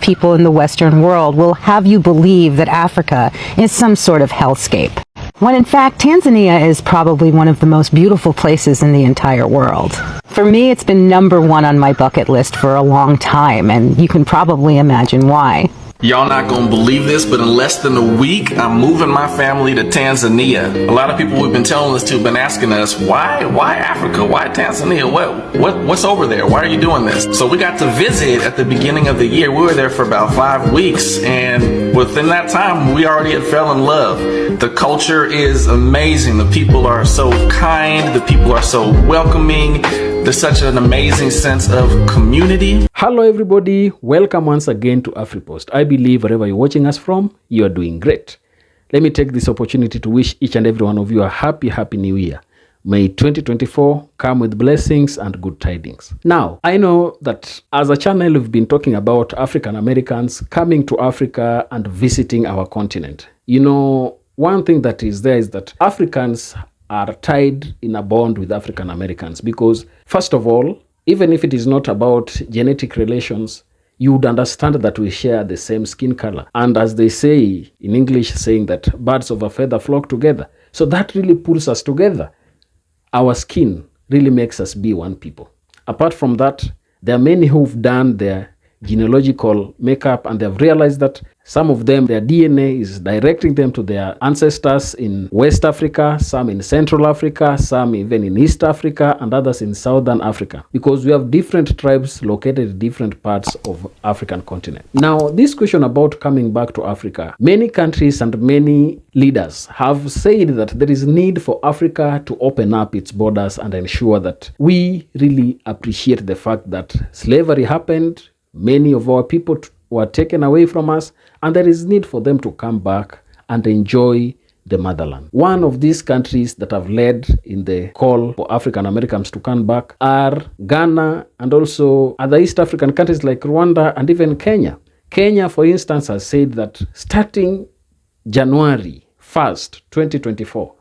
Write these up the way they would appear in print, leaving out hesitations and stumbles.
people in the Western world will have you believe that Africa is some sort of hellscape, when in fact Tanzania is probably one of the most beautiful places in the entire world. For me, it's been #1 on my bucket list for a long time, and you can probably imagine why. Y'all not gonna believe this, but in less than a week, I'm moving my family to Tanzania. A lot of people we've been telling us to have been asking us, why Africa? Why Tanzania? What's over there? Why are you doing this? So we got to visit at the beginning of the year. We were there for about 5 weeks, and within that time, we already had fell in love. The culture is amazing. The people are so kind. The people are so welcoming. There's such an amazing sense of community. Hello everybody, welcome once again to AfriPost. I believe wherever you're watching us from, you are doing great. Let me take this opportunity to wish each and every one of you a happy new year. May 2024 come with blessings and good tidings. Now, I know that as a channel we've been talking about African Americans coming to Africa and visiting our continent. You know, one thing that is there is that Africans are tied in a bond with African Americans because, first of all, even if it is not about genetic relations, you would understand that we share the same skin color. And as they say in English, saying that birds of a feather flock together. So that really pulls us together. Our skin really makes us be one people. Apart from that, there are many who've done their genealogical makeup and they've realized that some of them, their DNA is directing them to their ancestors in West Africa, some in Central Africa, some even in East Africa, and others in Southern Africa, because we have different tribes located in different parts of African continent. Now, this question about coming back to Africa, many countries and many leaders have said that there is need for Africa to open up its borders and ensure that we really appreciate the fact that slavery happened, many of our people were taken away from us, and there is need for them to come back and enjoy the motherland. One of these countries that have led in the call for African Americans to come back are Ghana and also other East African countries like Rwanda and even Kenya. Kenya, for instance, has said that starting January 1st, 2024,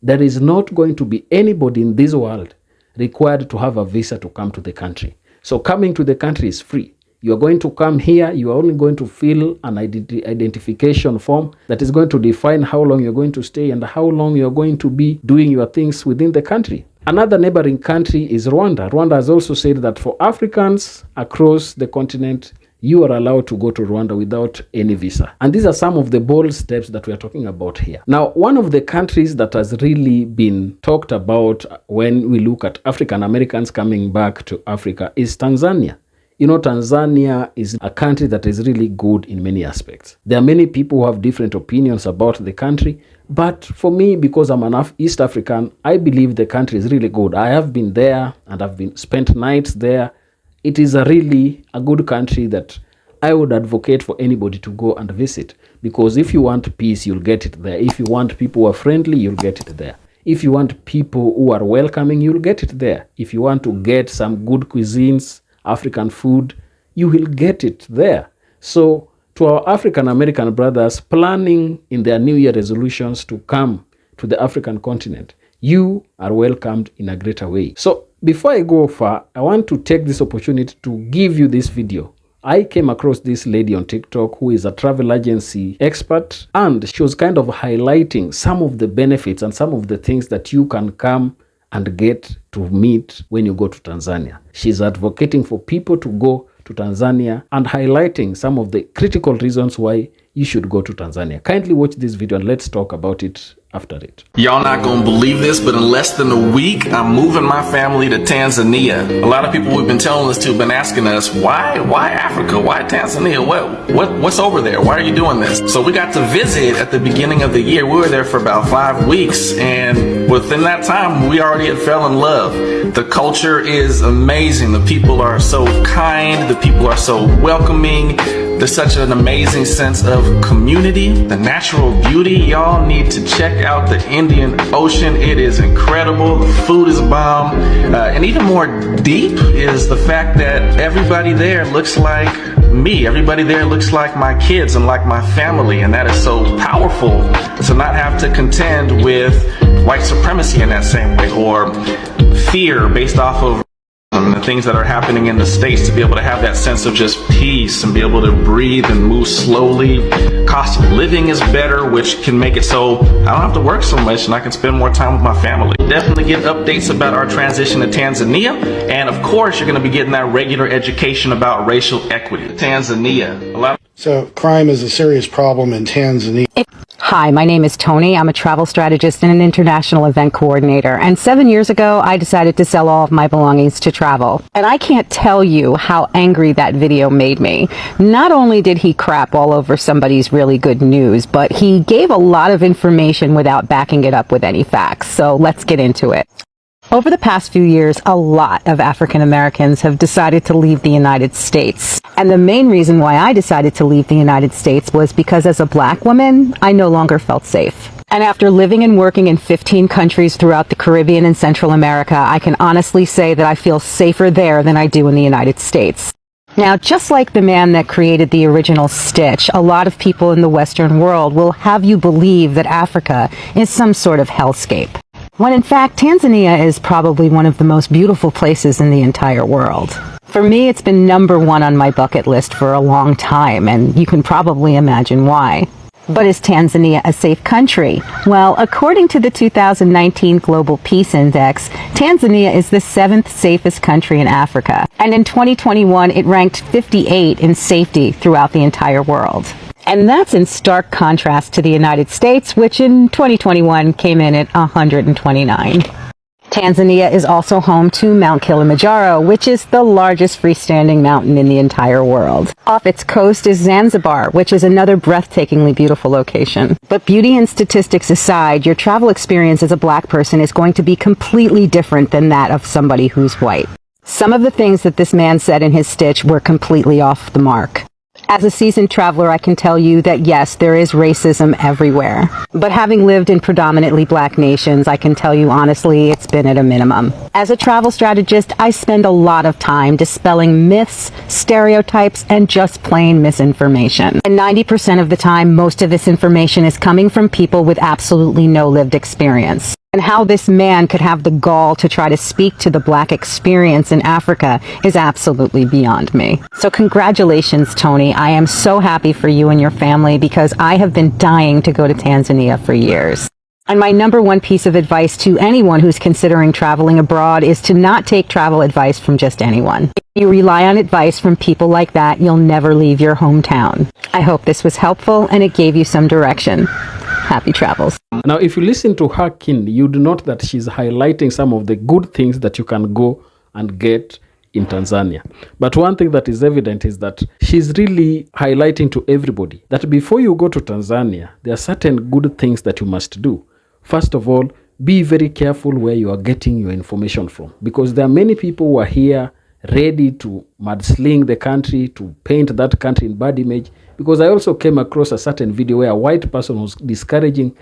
there is not going to be anybody in this world required to have a visa to come to the country. So coming to the country is free. You are going to come here, you are only going to fill an identification form that is going to define how long you're going to stay and how long you're going to be doing your things within the country. Another neighboring country is Rwanda. Rwanda has also said that for Africans across the continent, you are allowed to go to Rwanda without any visa. And these are some of the bold steps that we are talking about here. Now, one of the countries that has really been talked about when we look at African Americans coming back to Africa is Tanzania. You know, Tanzania is a country that is really good in many aspects. There are many people who have different opinions about the country, but for me, because I'm an East African, I believe the country is really good. I have been there and I've spent nights there. It is really a good country that I would advocate for anybody to go and visit, because if you want peace, you'll get it there. If you want people who are friendly, you'll get it there. If you want people who are welcoming, you'll get it there. If you want to get some good cuisines, African food, you will get it there. So to our African American brothers planning in their New Year resolutions to come to the African continent, you are welcomed in a greater way. So before I go far, I want to take this opportunity to give you this video. I came across this lady on TikTok who is a travel agency expert, and she was kind of highlighting some of the benefits and some of the things that you can come and get to meet when you go to Tanzania. She's advocating for people to go to Tanzania and highlighting some of the critical reasons why you should go to Tanzania. Kindly watch this video and let's talk about it after it. Y'all not gonna believe this, but in less than a week, I'm moving my family to Tanzania. A lot of people we've been telling us to have been asking us, why Africa? Why Tanzania? What's over there? Why are you doing this? So we got to visit at the beginning of the year. We were there for about 5 weeks, and within that time, we already had fell in love. The culture is amazing. The people are so kind. The people are so welcoming. There's such an amazing sense of community. The natural beauty, y'all need to check out the Indian Ocean. It is incredible. The food is bomb. And even more deep is the fact that everybody there looks like me. Everybody there looks like my kids and like my family. And that is so powerful to not have to contend with white supremacy in that same way, or fear based off of the things that are happening in the States, to be able to have that sense of just peace and be able to breathe and move slowly. Cost of living is better, which can make it so I don't have to work so much and I can spend more time with my family. Definitely get updates about our transition to Tanzania. And of course, you're going to be getting that regular education about racial equity. Tanzania. So crime is a serious problem in Tanzania. Hi, my name is Tony. I'm a travel strategist and an international event coordinator. And 7 years ago, I decided to sell all of my belongings to travel. And I can't tell you how angry that video made me. Not only did he crap all over somebody's really good news, but he gave a lot of information without backing it up with any facts. So let's get into it. Over the past few years, a lot of African Americans have decided to leave the United States. And the main reason why I decided to leave the United States was because as a black woman, I no longer felt safe. And after living and working in 15 countries throughout the Caribbean and Central America, I can honestly say that I feel safer there than I do in the United States. Now, just like the man that created the original Stitch, a lot of people in the Western world will have you believe that Africa is some sort of hellscape, when in fact Tanzania is probably one of the most beautiful places in the entire world. For me, it's been #1 on my bucket list for a long time, and you can probably imagine why. But is Tanzania a safe country? Well, according to the 2019 Global Peace Index, Tanzania is the 7th safest country in Africa, and in 2021 it ranked 58 in safety throughout the entire world. And that's in stark contrast to the United States, which in 2021 came in at 129. Tanzania is also home to Mount Kilimanjaro, which is the largest freestanding mountain in the entire world. Off its coast is Zanzibar, which is another breathtakingly beautiful location. But beauty and statistics aside, your travel experience as a black person is going to be completely different than that of somebody who's white. Some of the things that this man said in his Stitch were completely off the mark. As a seasoned traveler, I can tell you that yes, there is racism everywhere. But having lived in predominantly black nations, I can tell you honestly, it's been at a minimum. As a travel strategist, I spend a lot of time dispelling myths, stereotypes, and just plain misinformation. And 90% of the time, most of this information is coming from people with absolutely no lived experience. And how this man could have the gall to try to speak to the black experience in Africa is absolutely beyond me. So congratulations, Tony. I am so happy for you and your family because I have been dying to go to Tanzania for years. And my #1 piece of advice to anyone who's considering traveling abroad is to not take travel advice from just anyone. If you rely on advice from people like that, you'll never leave your hometown. I hope this was helpful and it gave you some direction. Happy travels. Now, if you listen to her keenly, you'd note that she's highlighting some of the good things that you can go and get in Tanzania. But one thing that is evident is that she's really highlighting to everybody that before you go to Tanzania, there are certain good things that you must do. First of all, be very careful where you are getting your information from, because there are many people who are here ready to mudsling the country, to paint that country in bad image. Because I also came across a certain video where a white person was discouraging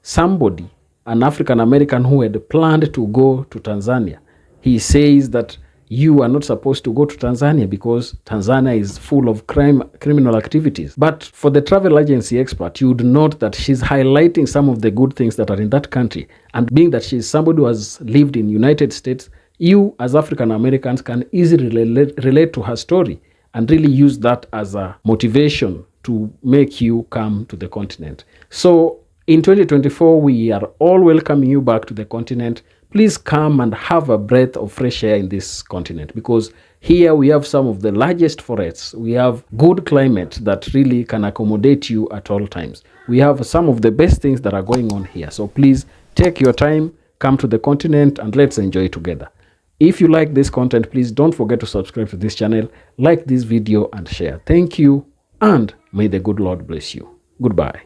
somebody, an African American who had planned to go to Tanzania. He says that you are not supposed to go to Tanzania because Tanzania is full of criminal activities. But for the travel agency expert, you would note that she's highlighting some of the good things that are in that country. And being that she's somebody who has lived in the United States, you as African Americans can easily relate to her story and really use that as a motivation to make you come to the continent. So in 2024, we are all welcoming you back to the continent. Please come and have a breath of fresh air in this continent, because here we have some of the largest forests. We have good climate that really can accommodate you at all times. We have some of the best things that are going on here. So please take your time, come to the continent, and let's enjoy together. If you like this content, please don't forget to subscribe to this channel, like this video, and share. Thank you, and may the good Lord bless you. Goodbye.